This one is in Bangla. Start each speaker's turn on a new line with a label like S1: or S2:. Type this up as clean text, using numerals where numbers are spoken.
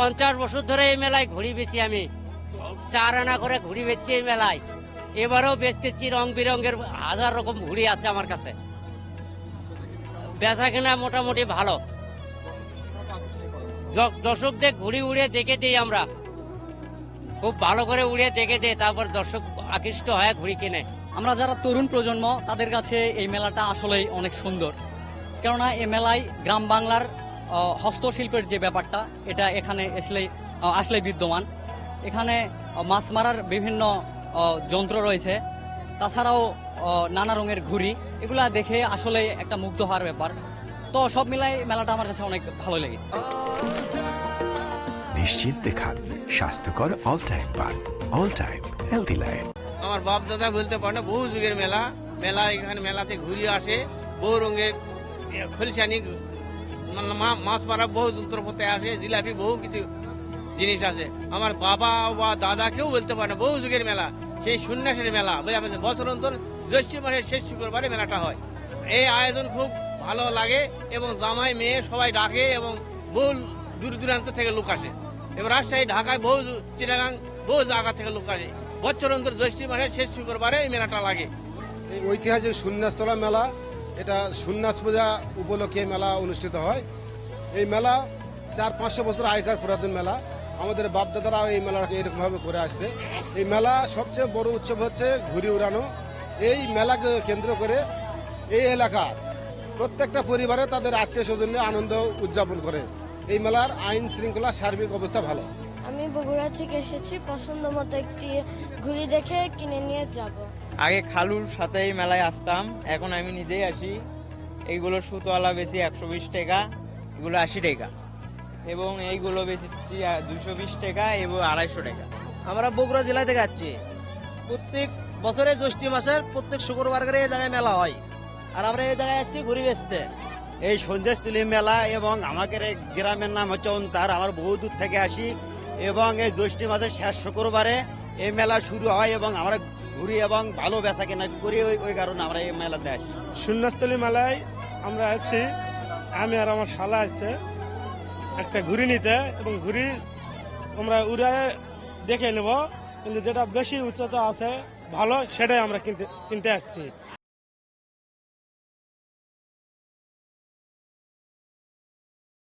S1: 50 বছর ধরে এই মেলায় ঘুড়ি বেচি আমি, 4 আনা করে ঘুড়ি বেচছি এই মেলায়। এবারেও বেচতেছি, রং বেরঙের 1000 রকম ঘুড়ি আছে আমার কাছে। বেচা কেনা মোটামুটি ভালো। দর্শকদের ঘুড়ি উড়িয়ে দেখে দিই আমরা, খুব ভালো করে উড়িয়ে দেখে দিই, তারপর দর্শক আকৃষ্ট হয় ঘুড়ি কিনে।
S2: আমরা যারা তরুণ প্রজন্ম তাদের কাছে এই মেলাটা আসলেই অনেক সুন্দর, কেননা এই মেলায় গ্রাম বাংলার হস্তশিল্পের যে ব্যাপারটা এটা এখানে আসলেই বিদ্যমান। এখানে মাছ মারার বিভিন্ন যন্ত্র রয়েছে, তাছাড়াও নানা রঙের ঘুড়ি, এগুলা দেখে আসলে একটা মুগ্ধ হওয়ার ব্যাপার। তো সব মিলাই মেলাটা আমার কাছে অনেক ভালো লেগেছে।
S3: নিশ্চিন্তে খান স্বাস্থ্যকর অল টাইম পান, অল টাইম হেলদি লাইফ।
S4: আমার বাপ দাদা বলতে পারে না, বহু যুগের মেলা। এখানে মেলাতে ঘুরে আসে, বহু রঙের খলসানি মাছ মারা বহু যন্ত্রপাতি আসে, জিলাপি, বহু কিছু জিনিস আছে। আমার বাবা বা দাদা কেউ বলতে পারে না, বহু যুগের মেলা, সেই সন্ন্যাসের মেলা। বছর অন্তর জ্যৈষ্ঠ মাসের শেষ শুক্রবারে মেলাটা হয়। এই আয়োজন খুব ভালো লাগে এবং জামাই মেয়ে সবাই ডাকে এবং বহু দূর দূরান্ত থেকে লোক আসে। এবার রাজশাহী, ঢাকায়, বহু চিটাগাং, বহু জায়গা থেকে লোক আসে। বছর অন্তর জ্যৈষ্ঠ মাসের শেষ শুক্রবারে এই মেলাটা লাগে।
S5: এই ঐতিহাসিক সন্ন্যাসতলা মেলা, এটা সন্ন্যাস পূজা উপলক্ষে মেলা অনুষ্ঠিত হয়। এই মেলা 400-500 বছর আগেকার পুরাতন মেলা। আমাদের বাপদাদারাও এই মেলাটাকে এরকমভাবে করে আসছে। এই মেলা সবচেয়ে বড় উৎসব হচ্ছে ঘুড়ি উড়ানো। এই মেলাকে কেন্দ্র করে এই এলাকার প্রত্যেকটা পরিবারে তাদের আত্মীয় স্বজন নিয়ে আনন্দ উদযাপন করে। এই মেলার আইন শৃঙ্খলা সার্বিক অবস্থা ভালো।
S6: আমি বগুড়া থেকে এসেছি, পছন্দ মতো একটি ঘুড়ি দেখে কিনে নিয়ে যাব।
S7: আগে খালুর সাথে এই মেলায় আসতাম, এখন আমি নিজেই আসি। এইগুলো সুতোয়ালা বেশি 120 টাকা, এগুলো 80 টাকা, এবং এইগুলো বেশি 220 টাকা এবং 250 টাকা।
S8: আমরা বগুড়া জেলা থেকে যাচ্ছি। প্রত্যেক বছরে জ্যৈষ্ঠ মাসের প্রত্যেক শুক্রবার করে এই জায়গায় মেলা হয়, আর আমরা এই জায়গায় যাচ্ছি ঘুড়ি বেচতে।
S9: এই সন্ধ্যাস্থলী মেলা এবং আমাদের গ্রামের নাম হচ্ছে অন্তার। আমার বহু দূর থেকে আসি এবং এই জ্যৈষ্ঠ মাসের শেষ শুক্রবারে এই মেলা শুরু হয় এবং আমরা ঘুরি এবং ভালো বেচা কেনা করি। ওই কারণে আমরা এই মেলাতে আসি।
S10: সন্ধ্যাস্থলী মেলায় আমরা আছি, আমি আর আমার শালা আসছে একটা ঘুড়ি নিতে, এবং ঘুড়ি আমরা উড়ে দেখে নেব, কিন্তু যেটা বেশি উচ্চতা আছে ভালো সেটাই আমরা কিনতে আসছি।